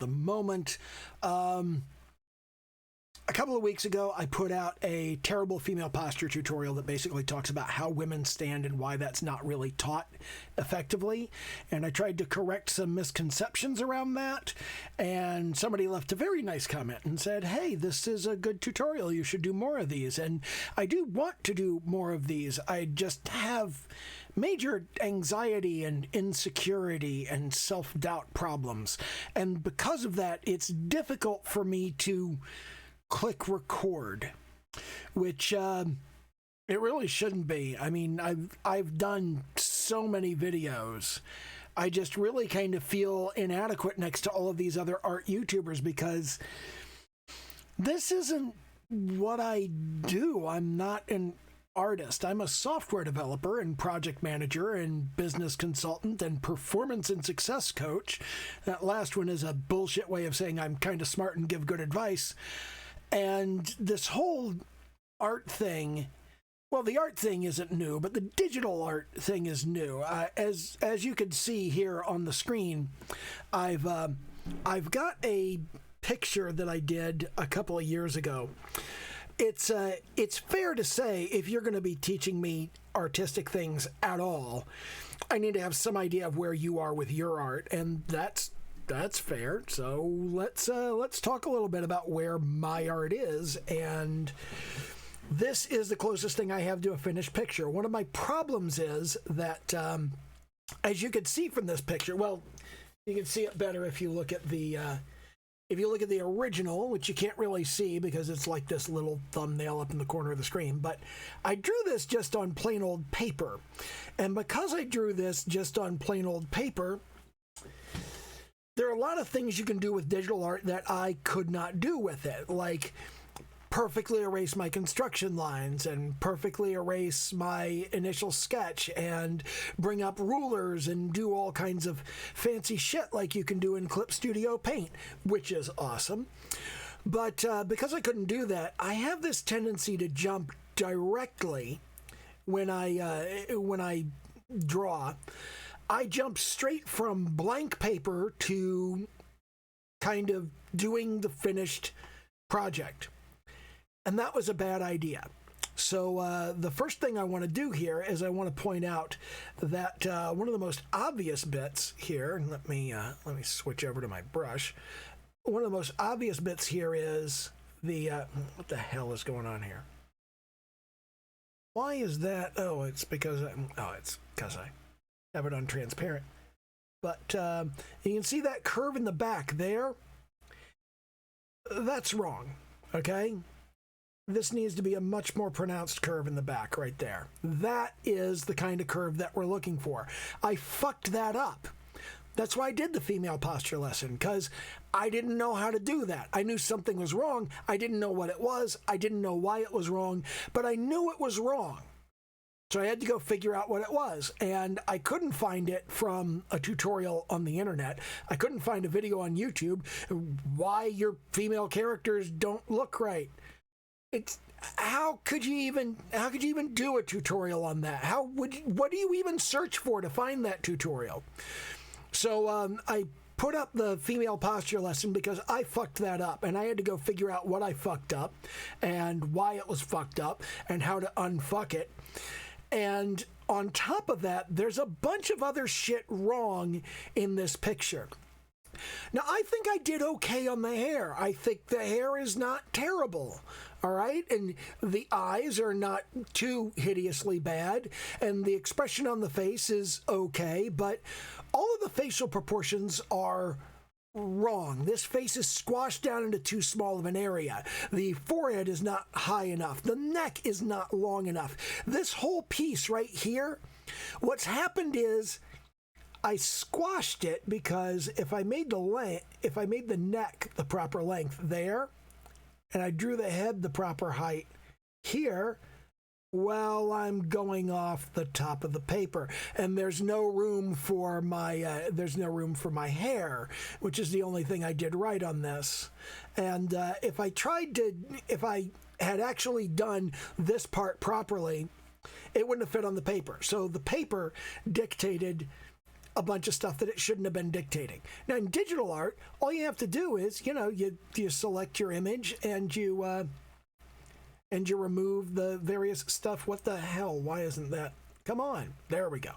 the moment. A couple of weeks ago, I put out a terrible female posture tutorial that basically talks about how women stand and why that's not really taught effectively. And I tried to correct some misconceptions around that. And somebody left a very nice comment and said, hey, this is a good tutorial. You should do more of these. And I do want to do more of these. I just have major anxiety and insecurity and self-doubt problems. And because of that, it's difficult for me to click record, which it really shouldn't be. I mean, I've done so many videos. I just really kind of feel inadequate next to all of these other art YouTubers because this isn't what I do. I'm not an artist. I'm a software developer and project manager and business consultant and performance and success coach. That last one is a bullshit way of saying I'm kind of smart and give good advice. And this whole art thing, well, the art thing isn't new, but the digital art thing is new. As you can see here on the screen, I've got a picture that I did a couple of years ago. It's fair to say if you're going to be teaching me artistic things at all, I need to have some idea of where you are with your art, and that's fair. So let's talk a little bit about where my art is, and this is the closest thing I have to a finished picture. One of my problems is that, as you can see from this picture, well, you can see it better if you look at the original, which you can't really see because it's like this little thumbnail up in the corner of the screen. But I drew this just on plain old paper, and because I drew this just on plain old paper, there are a lot of things you can do with digital art that I could not do with it, like perfectly erase my construction lines and perfectly erase my initial sketch and bring up rulers and do all kinds of fancy shit like you can do in Clip Studio Paint, which is awesome. But because I couldn't do that, I have this tendency to jump directly when I draw. I jump straight from blank paper to kind of doing the finished project. And that was a bad idea. So the first thing I want to do here is I want to point out that one of the most obvious bits here, and let me switch over to my brush. One of the most obvious bits here is the, what the hell is going on here? Why is that? Oh, it's because I have it on transparent. But you can see that curve in the back there. That's wrong, okay? This needs to be a much more pronounced curve in the back right there. That is the kind of curve that we're looking for. I fucked that up. That's why I did the female posture lesson, because I didn't know how to do that. I knew something was wrong. I didn't know what it was. I didn't know why it was wrong, but I knew it was wrong. So I had to go figure out what it was, and I couldn't find it from a tutorial on the internet. I couldn't find a video on YouTube why your female characters don't look right. It's how could you even do a tutorial on that? What do you even search for to find that tutorial? So I put up the female posture lesson because I fucked that up, and I had to go figure out what I fucked up and why it was fucked up and how to unfuck it. And on top of that, there's a bunch of other shit wrong in this picture. Now, I think I did okay on the hair. I think the hair is not terrible, all right? And the eyes are not too hideously bad, and the expression on the face is okay, but all of the facial proportions are wrong. This face is squashed down into too small of an area. The forehead is not high enough. The neck is not long enough. This whole piece right here, what's happened is I squashed it because if I made the neck the proper length there, and I drew the head the proper height here, well, I'm going off the top of the paper, and there's no room for my hair, which is the only thing I did right on this. And if I had actually done this part properly, it wouldn't have fit on the paper. So the paper dictated a bunch of stuff that it shouldn't have been dictating. Now in digital art, all you have to do is, you select your image and you remove the various stuff. What the hell? Why isn't that? Come on. There we go.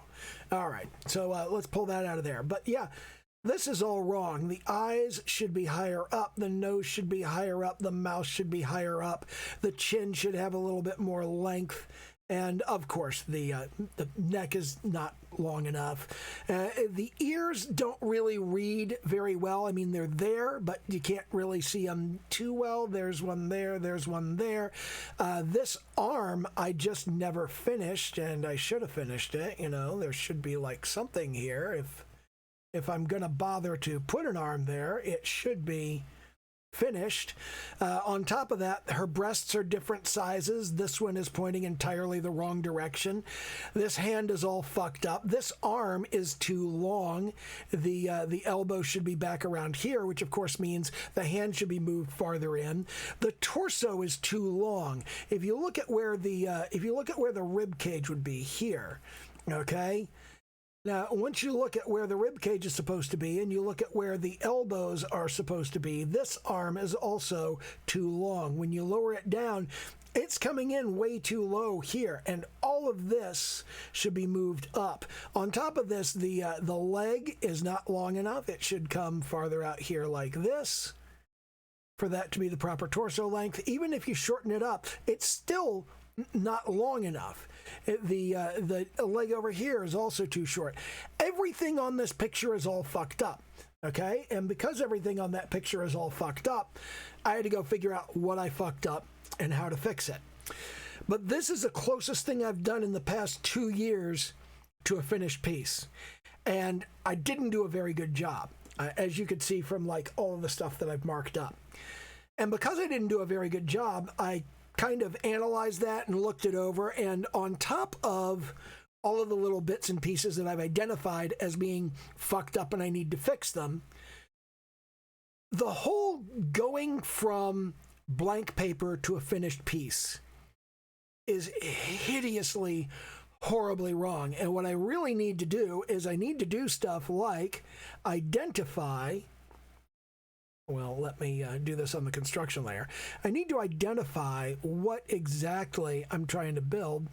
All right. So let's pull that out of there. But yeah, this is all wrong. The eyes should be higher up. The nose should be higher up. The mouth should be higher up. The chin should have a little bit more length. And of course, the neck is not long enough. The ears don't really read very well. I mean, they're there, but you can't really see them too well. There's one there. There's one there. This arm, I just never finished, and I should have finished it. There should be like something here. If I'm going to bother to put an arm there, it should be finished. On top of that, her breasts are different sizes. This one is pointing entirely the wrong direction. This hand is all fucked up. This arm is too long. The elbow should be back around here, which of course means the hand should be moved farther in. The torso is too long. If you look at where the rib cage would be here, okay? Now, once you look at where the rib cage is supposed to be and you look at where the elbows are supposed to be, this arm is also too long. When you lower it down, it's coming in way too low here, and all of this should be moved up. On top of this, the leg is not long enough. It should come farther out here like this for that to be the proper torso length. Even if you shorten it up, it's still not long enough. The leg over here is also too short. Everything on this picture is all fucked up, okay? And because everything on that picture is all fucked up, I had to go figure out what I fucked up and how to fix it. But this is the closest thing I've done in the past 2 years to a finished piece. And I didn't do a very good job, as you could see from like all of the stuff that I've marked up. And because I didn't do a very good job, I kind of analyzed that and looked it over, and on top of all of the little bits and pieces that I've identified as being fucked up and I need to fix them, the whole going from blank paper to a finished piece is hideously, horribly wrong. And what I really need to do is I need to do stuff like identify. Well, let me do this on the construction layer. I need to identify what exactly I'm trying to build.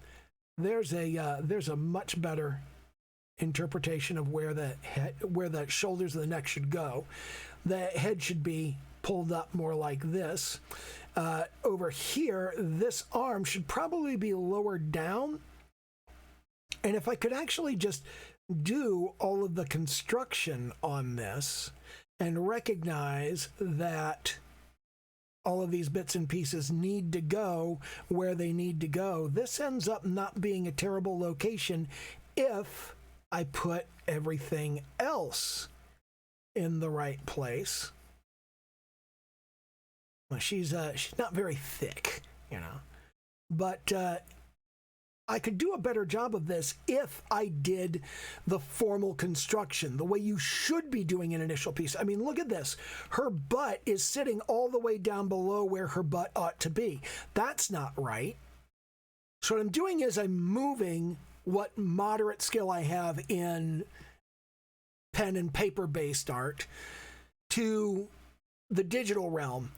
There's a much better interpretation of where the shoulders of the neck should go. The head should be pulled up more like this. Over here, this arm should probably be lowered down. And if I could actually just do all of the construction on this and recognize that all of these bits and pieces need to go where they need to go, this ends up not being a terrible location if I put everything else in the right place. Well, she's not very thick, but I could do a better job of this if I did the formal construction, the way you should be doing an initial piece. I mean, look at this. Her butt is sitting all the way down below where her butt ought to be. That's not right. So what I'm doing is I'm moving what moderate skill I have in pen and paper-based art to the digital realm.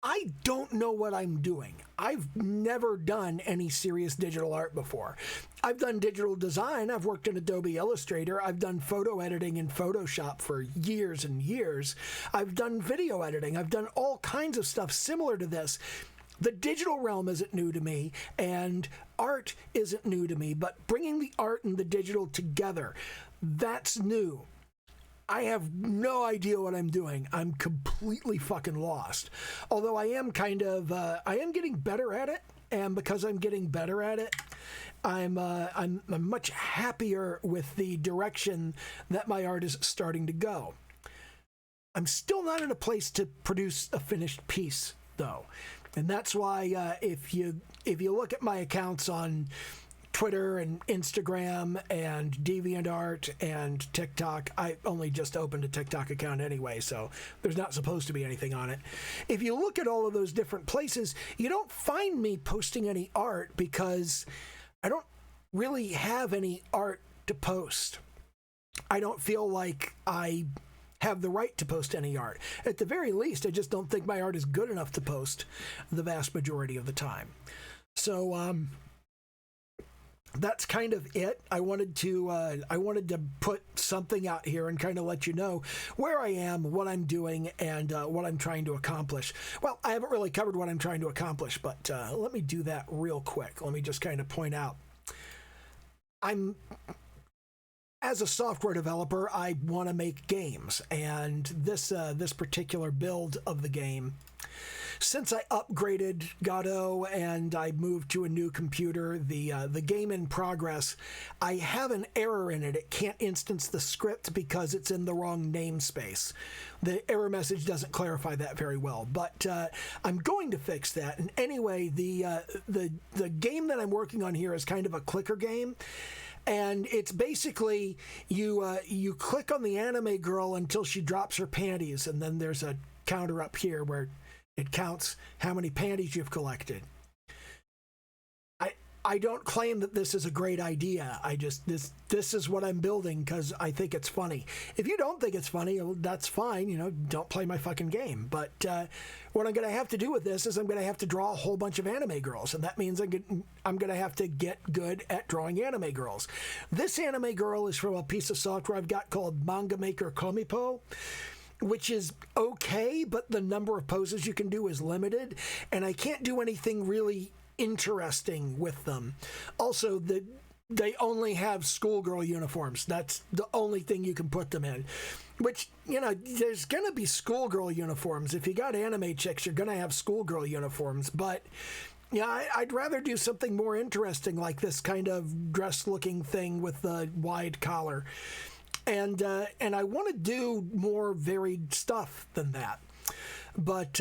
I don't know what I'm doing. I've never done any serious digital art before. I've done digital design. I've worked in Adobe Illustrator. I've done photo editing in Photoshop for years and years. I've done video editing. I've done all kinds of stuff similar to this. The digital realm isn't new to me, and art isn't new to me, but bringing the art and the digital together, that's new. I have no idea what I'm doing. I'm completely fucking lost. Although I am I am getting better at it. And because I'm getting better at it, I'm much happier with the direction that my art is starting to go. I'm still not in a place to produce a finished piece, though. And that's why if you look at my accounts on Twitter and Instagram and DeviantArt and TikTok. I only just opened a TikTok account anyway, so there's not supposed to be anything on it. If you look at all of those different places, you don't find me posting any art because I don't really have any art to post. I don't feel like I have the right to post any art. At the very least, I just don't think my art is good enough to post the vast majority of the time. So that's kind of it. I wanted to put something out here and kind of let you know where I am, what I'm doing, and what I'm trying to accomplish. Well, I haven't really covered what I'm trying to accomplish, but let me do that real quick. Let me just kind of point out. As a software developer, I want to make games, and this particular build of the game, since I upgraded Godot and I moved to a new computer, the game in progress, I have an error in it. It can't instance the script because it's in the wrong namespace. The error message doesn't clarify that very well, but I'm going to fix that. And anyway, the game that I'm working on here is kind of a clicker game. And it's basically you click on the anime girl until she drops her panties, and then there's a counter up here where it counts how many panties you've collected. I don't claim that this is a great idea. This is what I'm building because I think it's funny. If you don't think it's funny, well, that's fine. Don't play my fucking game. But what I'm going to have to do with this is I'm going to have to draw a whole bunch of anime girls, and that means I'm going to have to get good at drawing anime girls. This anime girl is from a piece of software I've got called Manga Maker Komipo, which is okay, but the number of poses you can do is limited, and I can't do anything really interesting with them. Also, they only have schoolgirl uniforms. That's the only thing you can put them in. Which, there's going to be schoolgirl uniforms. If you got anime chicks, you're going to have schoolgirl uniforms. But, I'd rather do something more interesting like this kind of dress-looking thing with the wide collar. And I want to do more varied stuff than that. But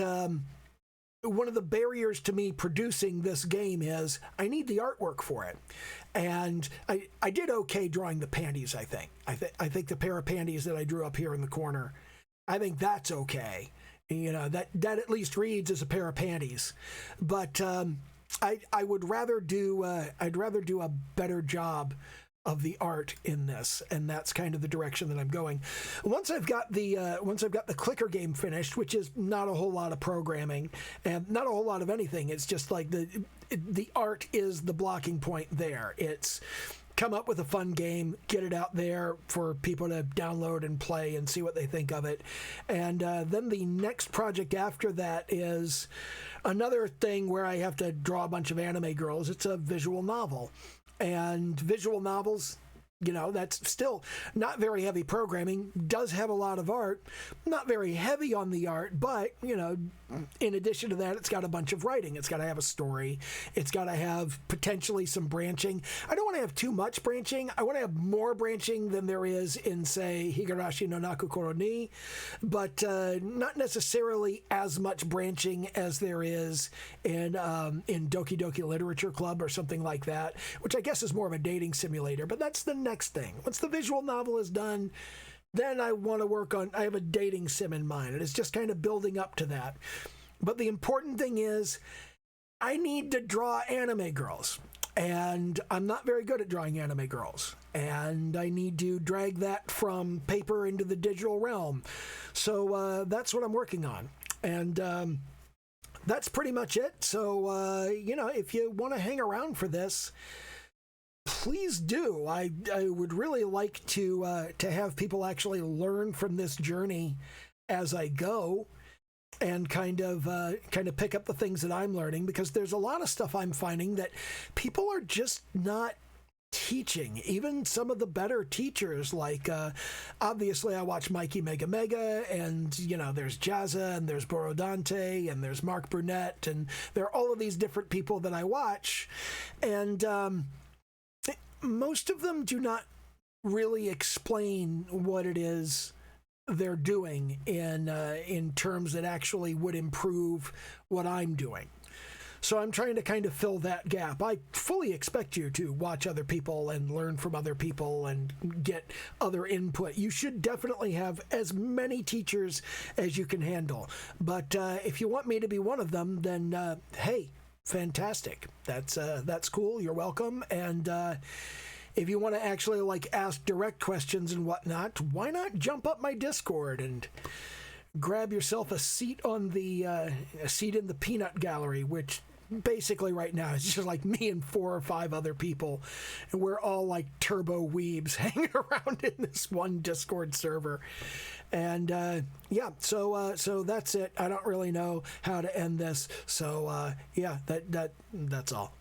one of the barriers to me producing this game is I need the artwork for it. And I did okay drawing the panties, I think. I think the pair of panties that I drew up here in the corner, I think that's okay. That at least reads as a pair of panties. But I would rather do I'd rather do a better job of the art in this, and that's kind of the direction that I'm going. Once I've got the clicker game finished, which is not a whole lot of programming and not a whole lot of anything, it's just like the art is the blocking point there. It's come up with a fun game, get it out there for people to download and play and see what they think of it. And then the next project after that is another thing where I have to draw a bunch of anime girls. It's a visual novel. And visual novels, that's still not very heavy programming, does have a lot of art, not very heavy on the art, but, in addition to that, it's got a bunch of writing. It's got to have a story. It's got to have potentially some branching. I don't want to have too much branching. I want to have more branching than there is in, say, Higurashi no Nakukoro ni, but not necessarily as much branching as there is in Doki Doki Literature Club or something like that, which I guess is more of a dating simulator, but that's the next thing. Once the visual novel is done, then I want to work on, I have a dating sim in mind, and it's just kind of building up to that. But the important thing is, I need to draw anime girls, and I'm not very good at drawing anime girls, and I need to drag that from paper into the digital realm. So that's what I'm working on, and that's pretty much it. So, if you want to hang around for this, please do. I would really like to have people actually learn from this journey as I go, and kind of pick up the things that I'm learning, because there's a lot of stuff I'm finding that people are just not teaching. Even some of the better teachers, like obviously I watch Mikey Mega Mega, and there's Jazza, and there's Borodante, and there's Mark Burnett, and there are all of these different people that I watch, and most of them do not really explain what it is they're doing in terms that actually would improve what I'm doing. So I'm trying to kind of fill that gap. I fully expect you to watch other people and learn from other people and get other input. You should definitely have as many teachers as you can handle. But if you want me to be one of them, then hey, fantastic. That's cool. You're welcome. And if you want to actually like ask direct questions and whatnot, why not jump up my Discord and grab yourself a seat on the a seat in the peanut gallery, which basically right now it's just like me and 4 or 5 other people, and we're all like turbo weebs hanging around in this one Discord server. And yeah, so that's it. I don't really know how to end this. So yeah, that's all.